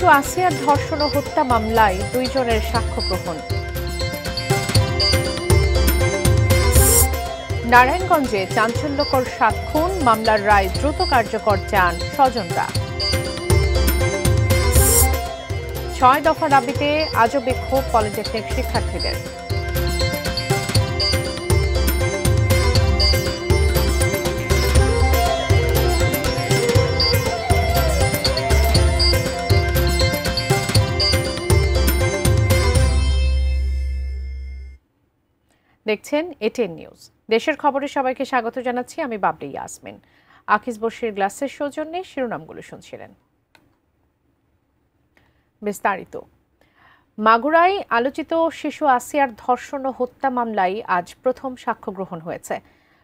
শিশু আসিয়ার ধর্ষণ ও হত্যা মামলায় 2 জনের সাক্ষ্য গ্রহণ। নারায়ণগঞ্জে চাঞ্চল্যকর 7 খুন মামলার রায় দ্রুত কার্যকর চান স্বজনরা। 6 দফা দাবিতে আজও বিক্ষোভ পলিটেকনিক শিক্ষার্থীদের। দেখছেন এটিএন নিউজ। দেশের খবরে সবাইকে স্বাগত জানাচ্ছি, আমি বাবলি ইয়াসমিন। আকিজ বশির গ্লাসের সৌজন্যে শিরোনামগুলো শুনছিলেন। বিস্তারিত। মাগুরায় আলোচিত শিশু আসিয়ার ধর্ষণ ও হত্যা মামলায় আজ প্রথম সাক্ষ্য গ্রহণ হয়েছে।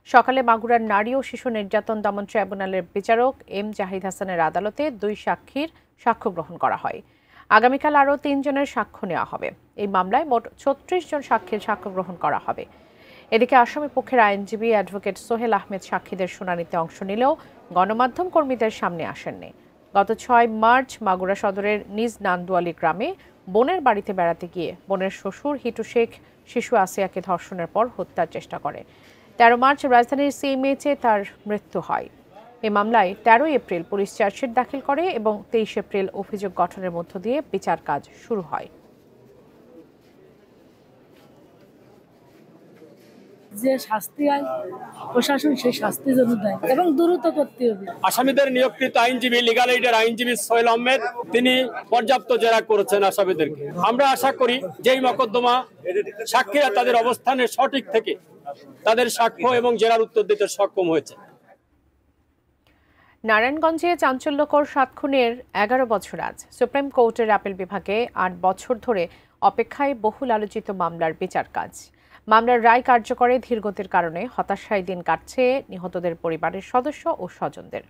সকালে মাগুরার নারী ও শিশু নির্যাতন দমন ট্রাইব্যুনালের বিচারক এম জাহিদ হাসানের আদালতে 2 সাক্ষীর সাক্ষ্য গ্রহণ করা হয়। আগামীকাল আরও 3 জনের সাক্ষ্য নেওয়া হবে। এই মামলায় মোট 36 জন সাক্ষীর সাক্ষ্য গ্রহণ করা হবে। এদিকে আসামি পক্ষের আইনজীবী অ্যাডভোকেট সোহেল আহমেদ সাক্ষীদের শুনানিতে অংশ নিলেও গণমাধ্যম কর্মীদের সামনে আসেননি। গত 6 মার্চ মাগুরা সদরের নিজ নান্দুয়ালি গ্রামে বোনের বাড়িতে বেড়াতে গিয়ে বোনের শ্বশুর হিটু শেখ শিশু আসিয়াকে ধর্ষণের পর হত্যার চেষ্টা করে। 13 মার্চ রাজধানীর সিএমএইচে তার মৃত্যু হয়। এই মামলায় 13 এপ্রিল পুলিশ চার্জশিট দাখিল করে এবং 23 এপ্রিল অভিযোগ গঠনের মধ্য দিয়ে বিচার কাজ শুরু হয়। যে শাস্তি হয় প্রশাসন সেই শাস্তি জন্য দেয় এবং দ্রুত করতে হবে। আসামিদের নিয়োগকৃত আইনজীবী লিগ্যাল এইডের আইনজীবী সোহেল আহমেদ তিনি পর্যাপ্ত জেরা করেছেন আসামিদেরকে। আমরা আশা করি যেই মকদ্দমা সাক্ষীরা তাদের অবস্থানের সঠিক থেকে তাদের সাক্ষ্য এবং জেরার উত্তর দিতে সক্ষম হয়েছে। নারায়ণগঞ্জে চাঞ্চল্যকর 7 খুনের 11 বছর আজ। সুপ্রিম কোর্টের আপিল বিভাগে 8 বছর ধরে অপেক্ষায় বহুল আলোচিত মামলার বিচার কাজ। মামলার রায় কার্যকরে ধীরগতির কারণে হতাশায় দিন কাটছে নিহতদের পরিবারের সদস্য ও স্বজনদের।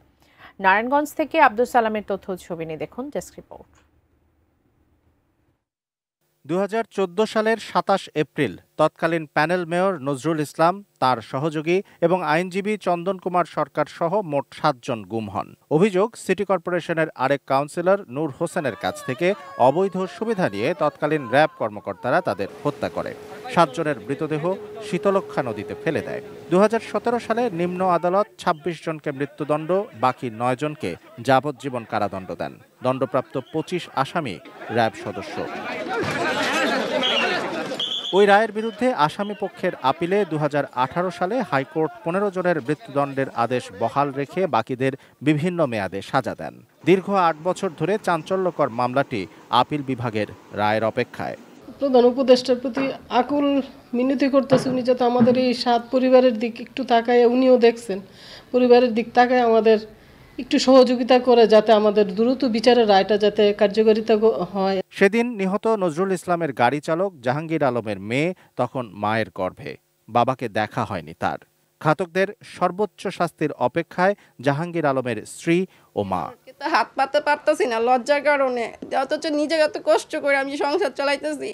নারায়ণগঞ্জ থেকে আব্দুল সালামের তথ্য ছবি নিয়ে দেখুন ডেস্ক রিপোর্ট। 2014 সালের 27 এপ্রিল তৎকালীন প্যানেল মেয়র নজরুল ইসলাম, তার সহযোগী এবং আইনজীবী চন্দন কুমার সরকার সহ মোট 7 জন গুম হন। অভিযোগ, সিটি কর্পোরেশনের আরেক কাউন্সিলর নূর হোসেনের কাছ থেকে অবৈধ সুবিধা নিয়ে তৎকালীন র্যাব কর্মকর্তারা তাদের হত্যা করে। 7 জনের মৃতদেহ শীতলক্ষ্যা নদীতে ফেলে দেয়। 2017 সালে নিম্ন আদালত 26 জনকে মৃত্যুদণ্ড, বাকি 9 জনকে যাবজ্জীবন কারাদণ্ড দেন। দণ্ডপ্রাপ্ত 25 আসামি র্যাব সদস্য। ওই রায়ের বিরুদ্ধে আসামি পক্ষের আপিলে 2018 সালে হাইকোর্ট 15 জনের মৃত্যুদণ্ডের আদেশ বহাল রেখে বাকিদের বিভিন্ন মেয়াদে সাজা দেন। দীর্ঘ 8 বছর ধরে চাঞ্চল্যকর মামলাটি আপিল বিভাগের রায়ের অপেক্ষায়। প্রধান উপদেষ্টার প্রতি আকুল মিনতি করতেছে, উনি যাতে আমাদের এই 7 পরিবারের দিক একটু তাকায়, উনিও দেখছেন পরিবারের দিক তাকায় আমাদের একটু সহযোগিতা করে যাতে আমাদের দ্রুত বিচারের রায়টা যাতে কার্যকারিতা হয়। সেদিন নিহত নজরুল ইসলামের গাড়ি চালক জাহাঙ্গীর আলমের মেয়ে তখন মায়ের গর্ভে। বাবাকে দেখা হয়নি তার। ঘাতকদের সর্বোচ্চ শাস্তির অপেক্ষায় জাহাঙ্গীর আলমের স্ত্রী ও মা। হাত পাতে পারতেছি না লজ্জার কারণে, অথচ নিজে এত কষ্ট করে আমি সংসার চালাইতেছি।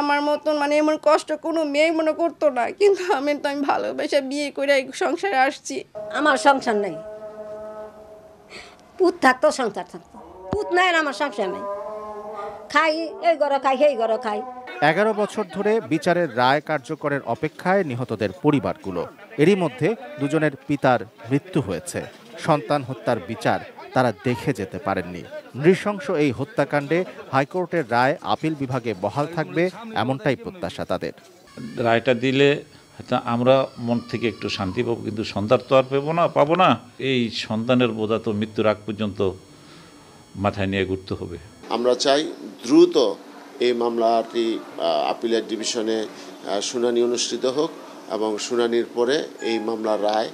আমার মতন এমন কষ্ট কোনো মেয়ে মনে করতো না, কিন্তু আমি ভালোবেসে বিয়ে করে সংসারে আসছি। আমার সংসার নেই, পুত থাকতো সংসার থাকতো, পুত নাই আমার সংসার নেই। খাই এই ঘরে খাই সেই ঘরে খাই। 11 বছর ধরে বিচারের রায় কার্যকরের অপেক্ষায় নিহতদের পরিবারগুলো। এরই মধ্যে 2 জনের পিতার মৃত্যু হয়েছে। সন্তান হত্যার বিচার তারা দেখে যেতে পারেননি। নৃশংস এই হত্যাকাণ্ডে হাইকোর্টের রায় আপিল বিভাগে বহাল থাকবে, এমনটাই প্রত্যাশা তাদের। রায়টা দিলে আমরা মন থেকে একটু শান্তি পাবো, কিন্তু সন্তান তো আর পাবো না। এই সন্তানের বোঝা তো মৃত্যুর আগ পর্যন্ত মাথায় নিয়ে ঘুরতে হবে। আমরা চাই দ্রুত এই মামলাটি আপিলের ডিভিশনে শুনানি অনুষ্ঠিত হোক এবং শুনানির পরে এই মামলার রায়,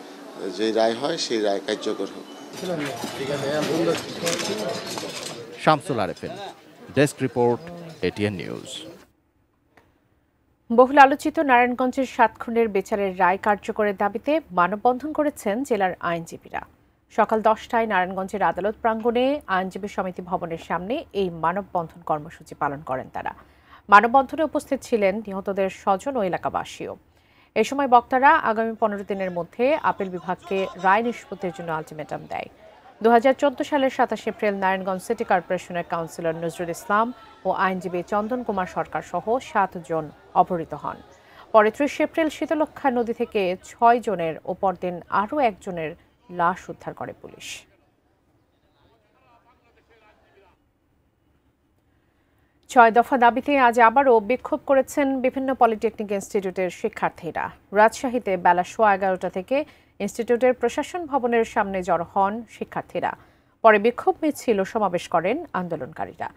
যে রায় হয় সেই রায় কার্যকর হোক। Shamsul Arefin, desk report, ATN news. বহুল আলোচিত নারায়ণগঞ্জের 7 খুনের বিচারের রায় কার্যকরের দাবিতে মানববন্ধন করেছেন জেলার আইনজীবীরা। সকাল 10টায় নারায়ণগঞ্জের আদালত প্রাঙ্গণে আইনজীবী সমিতি ভবনের সামনে এই মানববন্ধন কর্মসূচি পালন করেন তারা। মানববন্ধনে উপস্থিত ছিলেন নিহতদের স্বজন ও এলাকাবাসীও। এ সময় বক্তারা আগামী 15 দিনের মধ্যে আপিল বিভাগকে রায় নিষ্পত্তির জন্য আলটিমেটাম দেয়। 2014 সালের 27 এপ্রিল নারায়ণগঞ্জ সিটি কর্পোরেশনের কাউন্সিলর নজরুল ইসলাম ও আইনজীবী চন্দন কুমার সরকার সহ 7 জন অপহৃত হন। পরে 30 এপ্রিল শীতলক্ষ্যা নদী থেকে 6 জনের ও পরদিন আরও একজনের লাশ উদ্ধার করে পুলিশ। 6 দফা দাবিতে আজ আবারও বিক্ষোভ করেছেন বিভিন্ন পলিটেকনিক ইনস্টিটিউটের শিক্ষার্থীরা। রাজশাহীতে বেলা 11:15 থেকে ইনস্টিটিউটের প্রশাসন ভবনের সামনে জড়ো হন শিক্ষার্থীরা। পরে বিক্ষোভ মিছিল ও সমাবেশ করেন আন্দোলনকারীরা।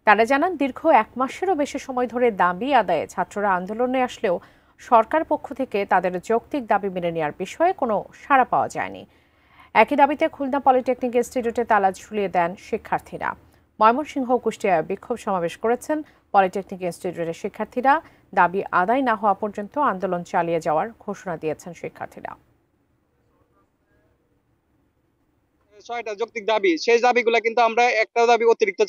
তারা জানান, দীর্ঘ 1 মাসেরও বেশি সময় ধরে দাবি আদায়ে ছাত্ররা আন্দোলনে আসলেও সরকার পক্ষ থেকে তাদের যৌক্তিক দাবি মেনে নেওয়ার বিষয়ে কোনো সাড়া পাওয়া যায়নি। একই দাবিতে খুলনা পলিটেকনিক ইনস্টিটিউটে তালা ঝুলিয়ে দেন শিক্ষার্থীরা। ময়মনসিংহ ও কুষ্টিয়ায় বিক্ষোভ সমাবেশ করেছেন পলিটেকনিক ইনস্টিটিউটের শিক্ষার্থীরা। দাবি আদায় না হওয়া পর্যন্ত আন্দোলন চালিয়ে যাওয়ার ঘোষণা দিয়েছেন শিক্ষার্থীরা। 6টা যৌক্তিক দাবি, সেই দাবিগুলো কিন্তু আমরা একটা দাবি অতিরিক্ত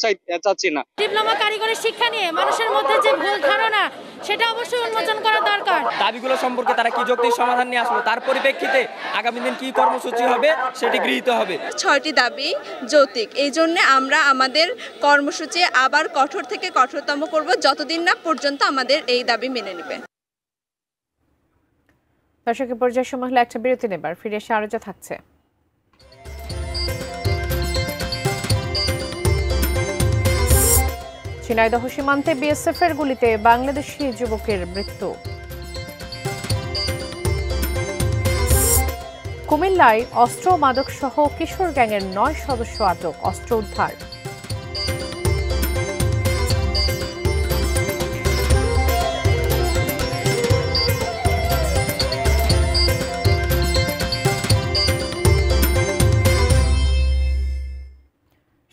চাচ্ছি না। ডিপ্লোমা কারিগরি শিক্ষা নিয়ে মানুষের মধ্যে যে ভুল ধারণা, সেটা অবশ্যই উন্মোচন করা দরকার। দাবিগুলো সম্পর্কে তারা কি যৌক্তিক সমাধান নিয়ে আসলো, তার পরিপ্রেক্ষিতে আগামী দিন কি কর্মসূচি হবে সেটি গৃহীত হবে। 6টি দাবি যৌক্তিক, এই জন্য আমরা আমাদের কর্মসূচি আবার কঠোর থেকে কঠোরতম করব, যতদিন না পর্যন্ত আমাদের এই দাবি মেনে নেবে। দর্শকের পর্যায়ের সময় হলো একটা বিরতি নেবার, ফিরে এসে আরো যা থাকছে। ঝিনাইদহ সীমান্তে বিএসএফের গুলিতে বাংলাদেশি যুবকের মৃত্যু। কুমিল্লায় অস্ত্র মাদক সহ কিশোর গ্যাংয়ের 9 সদস্য আটক, অস্ত্র উদ্ধার।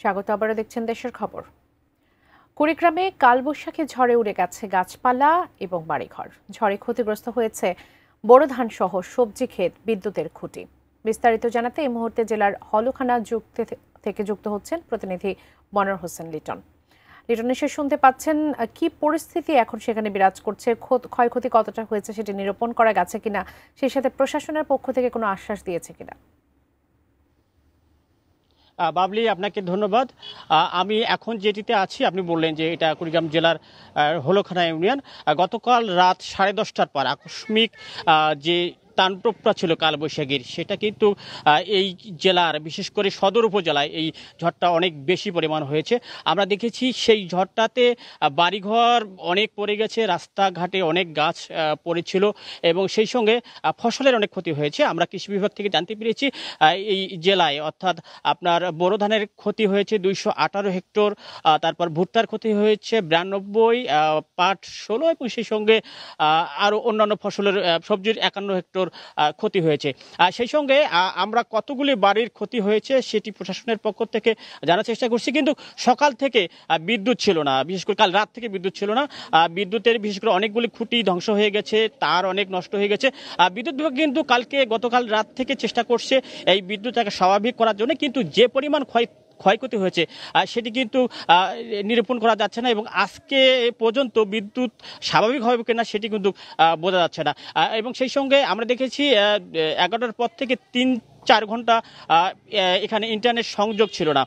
স্বাগত, আবারও দেখছেন দেশের খবর। কুড়িগ্রামে কালবৈশাখী ঝড়ে উড়ে গেছে গাছপালা এবং বাড়িঘর। ঝড়ে ক্ষতিগ্রস্ত হয়েছে বোরো ধান সহ সবজি ক্ষেত, বিদ্যুতের খুঁটি। বিস্তারিত জানাতে এই মুহূর্তে জেলার হলখানা থেকে যুক্ত হচ্ছেন প্রতিনিধি মনোয়ার হোসেন লিটন। লিটন, এসে শুনতে পাচ্ছেন, কি পরিস্থিতি এখন সেখানে বিরাজ করছে, ক্ষয়ক্ষতি কতটা হয়েছে সেটি নিরূপণ করা গেছে কিনা, সেই সাথে প্রশাসনের পক্ষ থেকে কোনো আশ্বাস দিয়েছে কিনা? বাবলি, আপনাকে ধন্যবাদ। আমি এখন যেটিতে আছি, আপনি বললেন যে এটা কুড়িগ্রাম জেলার হলখানা ইউনিয়ন। গতকাল রাত 10:30টার পর আকস্মিক যে তাণ্ডবটা ছিল কালবৈশাখীর, সেটা কিন্তু এই জেলার বিশেষ করে সদর উপজেলায় এই ঝড়টা অনেক বেশি পরিমাণ হয়েছে। আমরা দেখেছি সেই ঝড়টাতে বাড়িঘর অনেক পড়ে গেছে, রাস্তাঘাটে অনেক গাছ পড়েছিল এবং সেই সঙ্গে ফসলের অনেক ক্ষতি হয়েছে। আমরা কৃষি বিভাগ থেকে জানতে পেরেছি এই জেলায় অর্থাৎ আপনার বোরো ধানের ক্ষতি হয়েছে 218 হেক্টর, তারপর ভুট্টার ক্ষতি হয়েছে 92, পাট 16 এবং সেই সঙ্গে আরও অন্যান্য ফসলের সবজির 51 হেক্টর ক্ষতি হয়েছে। সেই সঙ্গে আমরা কতগুলি বাড়ির ক্ষতি হয়েছে সেটি প্রশাসনের পক্ষ থেকে জানার চেষ্টা করছি, কিন্তু সকাল থেকে বিদ্যুৎ ছিল না, বিশেষ করে কাল রাত থেকে বিদ্যুৎ ছিল না। বিদ্যুতের বিশেষ করে অনেকগুলি খুঁটি ধ্বংস হয়ে গেছে, তার অনেক নষ্ট হয়ে গেছে। বিদ্যুৎ বিভাগ কিন্তু গতকাল রাত থেকে চেষ্টা করছে এই বিদ্যুৎটাকে স্বাভাবিক করার জন্য, কিন্তু যে পরিমাণ ক্ষয়ক্ষতি হয়েছে সেটি কিন্তু নিরূপণ করা যাচ্ছে না এবং আজকে পর্যন্ত বিদ্যুৎ স্বাভাবিক হবে কিনা সেটি কিন্তু বোঝা যাচ্ছে না। এবং সেই সঙ্গে আমরা দেখেছি 11টার পর থেকে 3-4 ঘন্টা এখানে ইন্টারনেট সংযোগ ছিল না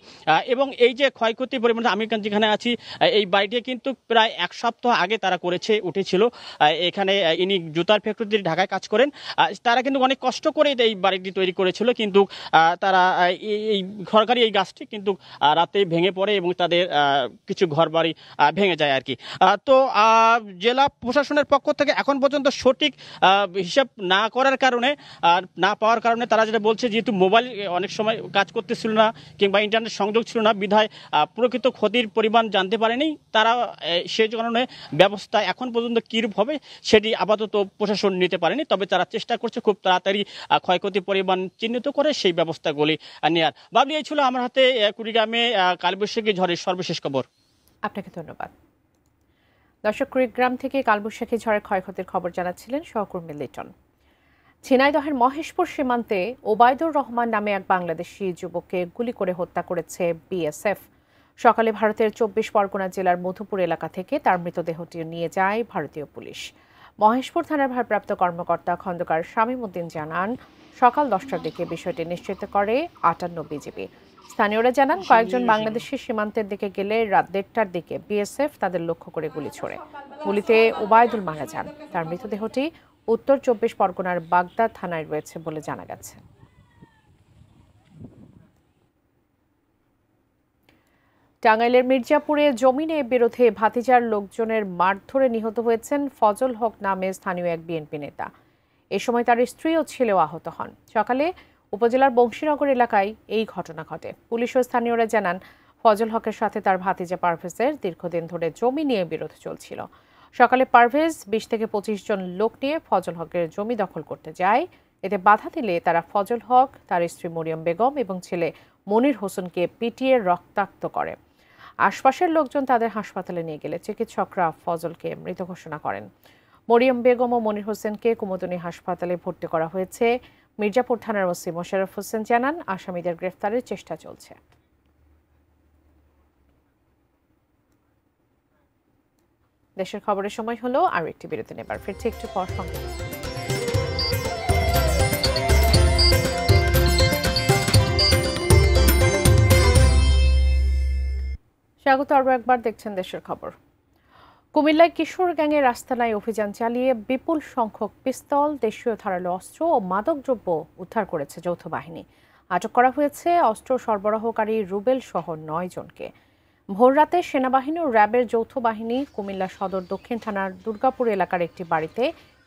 এবং এই যে ক্ষয়ক্ষতির পরিমাণ, আমি যেখানে আছি এই বাড়িটি কিন্তু প্রায় 1 সপ্তাহ আগে তারা উঠেছিল। এখানে ইনি জুতার ফ্যাক্টরিতে ঢাকায় কাজ করেন, তারা কিন্তু অনেক কষ্ট করে এই বাড়িটি তৈরি করেছিল, কিন্তু তারা এই সরকারি এই গাছটি কিন্তু রাতে ভেঙে পড়ে এবং তাদের কিছু ঘরবাড়ি ভেঙে যায় আর কি। তো জেলা প্রশাসনের পক্ষ থেকে এখন পর্যন্ত সঠিক হিসাব না পাওয়ার কারণে তারা যেটা বলছে, যেহেতু মোবাইল অনেক সময় কাজ করতেছিল না কিংবা ইন্টারনেট সংযোগ ছিল না, বিধায় প্রকৃত ক্ষতির পরিমাণ জানতে পারেনি তারা। সেই কারণে ব্যবস্থা এখন পর্যন্ত কীরূপ হবে সেটি আপাতত প্রশাসন নিতে পারেনি, তবে তারা চেষ্টা করছে খুব তাড়াতাড়ি ক্ষয়ক্ষতির পরিমাণ চিহ্নিত করে সেই ব্যবস্থাগুলি নেওয়ার। ভাবলি, এই ছিল আমার হাতে কুড়িগ্রামে কালবৈশাখী ঝড়ের সর্বশেষ খবর। আপনাকে ধন্যবাদ। দর্শক, কুড়িগ্রাম থেকে কালবৈশাখী ঝড়ের ক্ষয়ক্ষতির খবর জানাচ্ছিলেন সহকর্মী লিটন। ঝিনাইদহের মহেশপুর সীমান্তে ওবায়দুর রহমান নামে এক বাংলাদেশি যুবককে গুলি করে হত্যা করেছে বিএসএফ। সকালে ভারতের 24 পরগনা জেলার মধুপুর এলাকা থেকে তার মৃতদেহটি নিয়ে যায় ভারতীয় পুলিশ। মহেশপুর থানার ভারপ্রাপ্ত কর্মকর্তা খন্দকার শামীম উদ্দিন জানান, সকাল 10টার দিকে বিষয়টি নিশ্চিত করে 58 বিজিবি। স্থানীয়রা জানান, কয়েকজন বাংলাদেশি সীমান্তের দিকে গেলে রাত 1:30টার দিকে বিএসএফ তাদের লক্ষ্য করে গুলি ছোড়ে। গুলিতে ওবায়দুল মারা যান। তার মৃতদেহটি উত্তর 24 পরগনার বাগদা থানায় রয়েছে বলে জানা গেছে। টাঙ্গাইলের মির্জাপুরে জমি নিয়ে বিরোধে ভাতিজার লোকজনের মারধরে নিহত হয়েছেন ফজল হক নামে স্থানীয় এক বিএনপি নেতা। এ সময় তার স্ত্রী ও ছেলেও আহত হন। সকালে উপজেলার বংশীনগর এলাকায় এই ঘটনা ঘটে। পুলিশ ও স্থানীয়রা জানান, ফজল হকের সাথে তার ভাতিজা পারভেজের দীর্ঘদিন ধরে জমি নিয়ে বিরোধ চলছিল। সকালে পারভেজ 20 থেকে 25 জন লোক নিয়ে ফজল হকের জমি দখল করতে যায়। এতে বাধা দিলে তারা ফজল হক, তার স্ত্রী মরিয়ম বেগম এবং ছেলে মনির হোসেনকে পিটিয়ে রক্তাক্ত করে। আশপাশের লোকজন তাদের হাসপাতালে নিয়ে গেলে চিকিৎসকরা ফজলকে মৃত ঘোষণা করেন। মরিয়ম বেগম ও মনির হোসেনকে কুমুদিনী হাসপাতালে ভর্তি করা হয়েছে। মির্জাপুর থানার ওসি মোশাররফ হোসেন জানান, আসামিদের গ্রেফতারের চেষ্টা চলছে। দেশের খবরের সময় হলো আর একটি বিরতি নেবার, ফিরছে একটু পর। সঙ্গে স্বাগত আরও একবার, দেখছেন দেশের খবর। কুমিল্লায় কিশোর গ্যাংয়ের রাস্তানায় অভিযান চালিয়ে বিপুল সংখ্যক পিস্তল, দেশীয় ধারালো অস্ত্র ও মাদকদ্রব্য উদ্ধার করেছে যৌথ বাহিনী। আটক করা হয়েছে অস্ত্র সরবরাহকারী রুবেল সহ 9 জনকে। ভোররাতে সেনাবাহিনী ও র্যাবের যৌথ বাহিনী কুমিল্লা সদর দক্ষিণ থানার দুর্গাপুর এলাকার একটি বাড়িতে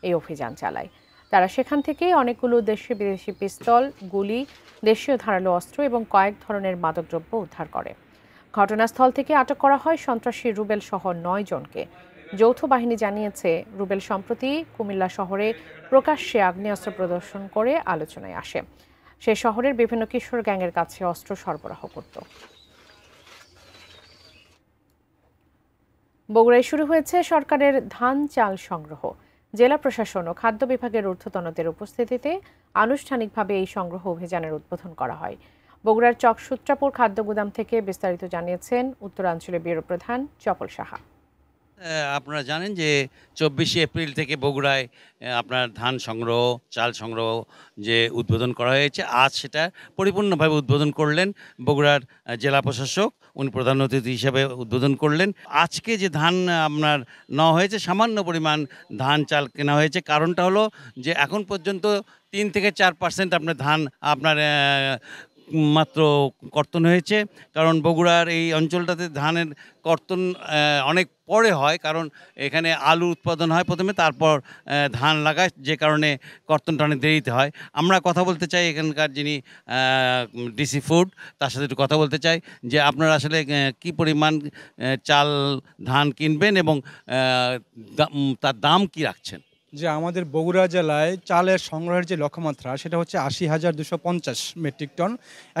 এই অভিযান চালায়। তারা সেখান থেকে অনেকগুলো দেশি বিদেশি পিস্তল, গুলি, দেশীয় ধারালো অস্ত্র এবং কয়েক ধরনের মাদকদ্রব্য উদ্ধার করে। ঘটনাস্থল থেকে আটক করা হয় সন্ত্রাসী রুবেল সহ 9 জনকে। যৌথ বাহিনী জানিয়েছে, রুবেল সম্প্রতি কুমিল্লা শহরে প্রকাশ্যে আগ্নেয়াস্ত্র প্রদর্শন করে আলোচনায় আসে। সে শহরের বিভিন্ন কিশোর গ্যাংয়ের কাছে অস্ত্র সরবরাহ করত। বগুড়ায় শুরু হয়েছে সরকারের ধান চাল সংগ্রহ। জেলা প্রশাসন ও খাদ্য বিভাগের ঊর্ধ্বতনদের উপস্থিতিতে আনুষ্ঠানিকভাবে এই সংগ্রহ অভিযানের উদ্বোধন করা হয়। বগুড়ার চকসূত্রাপুর খাদ্য গুদাম থেকে বিস্তারিত জানিয়েছেন উত্তরাঞ্চলের ব্যুরো প্রধান চপল সাহা। আপনারা জানেন যে 24 এপ্রিল থেকে বগুড়ায় আপনার ধান সংগ্রহ, চাল সংগ্রহ যে উদ্বোধন করা হয়েছে, আজ সেটা পরিপূর্ণভাবে উদ্বোধন করলেন বগুড়ার জেলা প্রশাসক। উনি প্রধান অতিথি হিসেবে উদ্বোধন করলেন। আজকে যে ধান আপনার নেওয়া হয়েছে, সামান্য পরিমাণ ধান চাল কেনা হয়েছে। কারণটা হলো যে এখন পর্যন্ত 3 থেকে 4% আপনার ধান আপনার মাত্র কর্তন হয়েছে। কারণ বগুড়ার এই অঞ্চলটাতে ধানের কর্তন অনেক পরে হয়, কারণ এখানে আলু উৎপাদন হয় প্রথমে, তারপর ধান লাগায়, যে কারণে কর্তনটা অনেক দেরিতে হয়। আমরা কথা বলতে চাই এখানকার যিনি ডিসি ফুড, তার সাথে একটু কথা বলতে চাই যে আপনারা আসলে কি পরিমাণ চাল ধান কিনবেন এবং তার দাম কি রাখছেন। যে আমাদের বগুড়া জেলায় চালের সংগ্রহের যে লক্ষ্যমাত্রা সেটা হচ্ছে 80,250 মেট্রিক টন।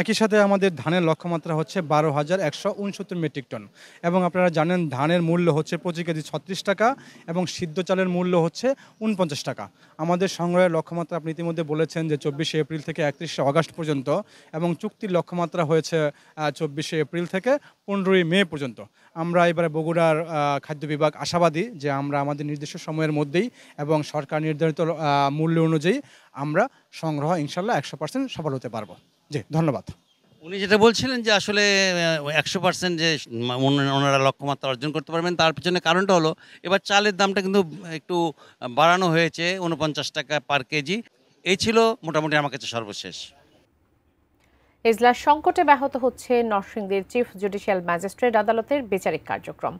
একই সাথে আমাদের ধানের লক্ষ্যমাত্রা হচ্ছে 12,169 মেট্রিক টন। এবং আপনারা জানেন ধানের মূল্য হচ্ছে প্রতি কেজি 36 টাকা এবং সিদ্ধ চালের মূল্য হচ্ছে 49 টাকা। আমাদের সংগ্রহের লক্ষ্যমাত্রা আপনি ইতিমধ্যে বলেছেন যে 24 এপ্রিল থেকে 31 আগস্ট পর্যন্ত, এবং চুক্তির লক্ষ্যমাত্রা হয়েছে 24 এপ্রিল থেকে 15 মে পর্যন্ত। আমরা এবারে বগুড়ার খাদ্য বিভাগ আশাবাদী যে আমরা আমাদের নির্দিষ্ট সময়ের মধ্যেই এবং সরকার নির্ধারিত মূল্য অনুযায়ী আমরা সংগ্রহ ইনশাল্লাহ 100% সফল হতে পারবো। জি, ধন্যবাদ। উনি যেটা বলছিলেন যে আসলে 100% যে ওনারা লক্ষ্যমাত্রা অর্জন করতে পারবেন, তার পিছনে কারণটা হলো এবার চালের দামটা কিন্তু একটু বাড়ানো হয়েছে 49 টাকা পার কেজি। এই ছিল মোটামুটি আমার কাছে সর্বশেষ। এজলাস সংকটে ব্যাহত হচ্ছে নরসিংদীর চিফ জুডিশিয়াল ম্যাজিস্ট্রেট আদালতের বিচারিক কার্যক্রম।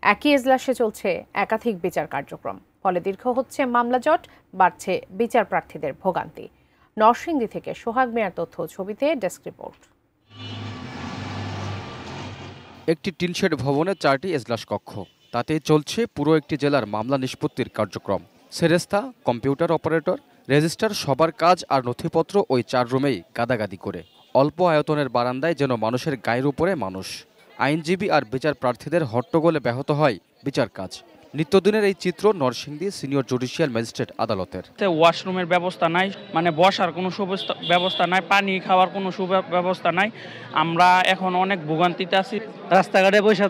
একই এজলাসে চলছে একাধিক বিচার কার্যক্রম, ফলে দীর্ঘ হচ্ছে মামলা জট, বাড়ছে বিচার প্রার্থীদের ভোগান্তি। নরসিংদী থেকে সোহাগ মিয়ার তথ্য, ছবিতে ডেস্ক রিপোর্ট। একটি টিনশেড ভবনে 4টি এজলাস কক্ষ, তাতে চলছে পুরো একটি জেলার মামলা নিষ্পত্তির কার্যক্রম। সেরেস্তা, কম্পিউটার অপারেটর, রেজিস্টার, সবার কাজ আর নথিপত্র ওই 4 রুমেই গাদাগাদি করে। অল্প আয়তনের বারান্দায় যেন মানুষের গায়ের উপরে মানুষ। আইনজীবী আর বিচার প্রার্থীদের হট্টগোলে ব্যাহত হয় বিচার কাজ। নিত্যদিনের এই চিত্র নরসিংদী সিনিয়র জুডিশিয়াল ম্যাজিস্ট্রেট আদালতের। ওয়াশরুমের ব্যবস্থা নাই, মানে বসার কোনো ব্যবস্থা নাই, পানি খাওয়ার কোনো ব্যবস্থা নাই। আমরা এখন অনেক ভোগান্তিতে আছি। রাস্তাঘাটে বসে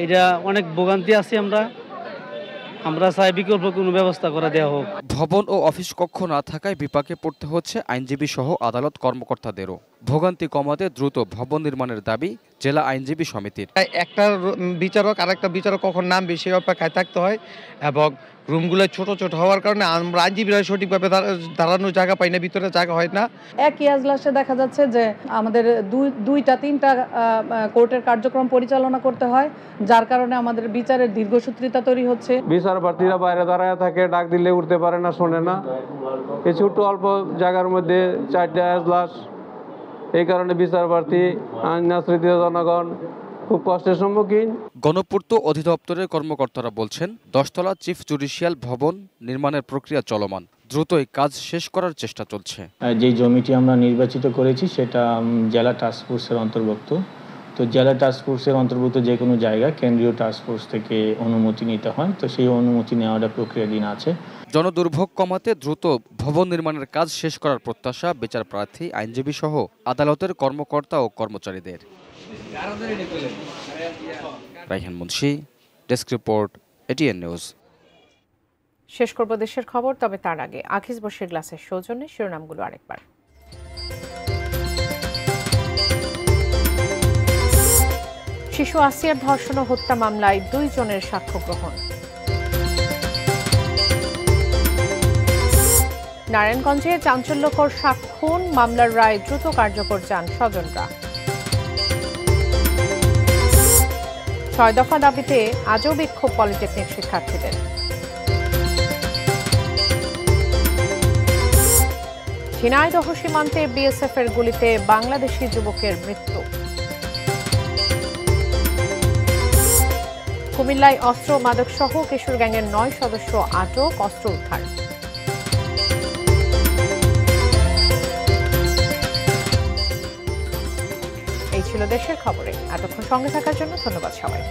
এটা অনেক ভোগান্তি আছি আমরা চাই বিকল্প কোনো ব্যবস্থা করে দেওয়া হোক। ভবন ও অফিস কক্ষ না থাকায় বিপাকে পড়তে হচ্ছে আইনজীবী সহ আদালত কর্মকর্তাদেরও। ভোগান্তি কমাতে দ্রুত ভবন নির্মাণের দাবি জেলা আইনজীবী সমিতির। একটা বিচারক আর একটা বিচারক কখন নামবে সেই অপেক্ষায় থাকতে হয় এবং রুমগুলো ছোট ছোট হওয়ার কারণে আমরা আইনজীবীরা সঠিকভাবে দাঁড়ানোর জায়গা পাই না, ভিতরে জায়গা হয় না। একই এজলাসে দেখা যাচ্ছে যে আমাদের দুইটা তিনটা কোর্টের কার্যক্রম পরিচালনা করতে হয়, যার কারণে আমাদের বিচারের দীর্ঘসূত্রিতা তৈরি হচ্ছে। বিচারপ্রার্থীরা বাইরে দাঁড়ায় থাকে, ডাক দিলে উঠতে পারে না, শোনে না। এই ছোট্ট অল্প জায়গার মধ্যে 4টা এজলাস, এই কারণে বিচারপ্রার্থী আইন আশ্রিত জনগণ খুব কষ্টের সম্মুখীন। গণপূর্ত অধিদপ্তরের কর্মকর্তারা বলছেন 10 তলা চিফ জুডিশিয়াল ভবন নির্মাণের প্রক্রিয়া চলমান, দ্রুতই কাজ শেষ করার চেষ্টা চলছে। যে জমিটি আমরা নির্বাচিত করেছি সেটা জেলা টাস্কফোর্সের অন্তর্ভুক্ত। তো জেলা টাস্কফোর্সের অন্তর্ভুক্ত যে কোনো জায়গা কেন্দ্রীয় টাস্কফোর্স থেকে অনুমতি নিতে হয়, তো সেই অনুমতি নেওয়াটা প্রক্রিয়াধীন আছে। জনদুর্ভোগ কমাতে দ্রুত ভবন নির্মাণের কাজ শেষ করার প্রত্যাশা বিচার প্রার্থী, আইনজীবী সহ আদালতের কর্মকর্তা ও কর্মচারীদের। Raihan Munshi, desk report, ATN news. শেষ করব দেশের খবর, তবে তার আগে আখিজ বশির গ্লাসের সৌজন্যে শিরোনামগুলো আরেকবার। শিশু আসিয়ার ধর্ষণ ও হত্যা মামলায় 2 জনের সাক্ষ্য গ্রহণ। নারায়ণগঞ্জে চাঞ্চল্যকর খুন মামলার রায় দ্রুত কার্যকর চান স্বজনরা। 6 দফা দাবিতে আজও বিক্ষোভ পলিটেকনিক শিক্ষার্থীদের। ঝিনাইদহ সীমান্তে বিএসএফ এর গুলিতে বাংলাদেশি যুবকের মৃত্যু। কুমিল্লায় অস্ত্র মাদক সহ কিশোর গ্যাংয়ের 9 সদস্য আটক, অস্ত্র উদ্ধার। এই ছিল দেশের খবরে। এতক্ষণ সঙ্গে থাকার জন্য ধন্যবাদ সবাই।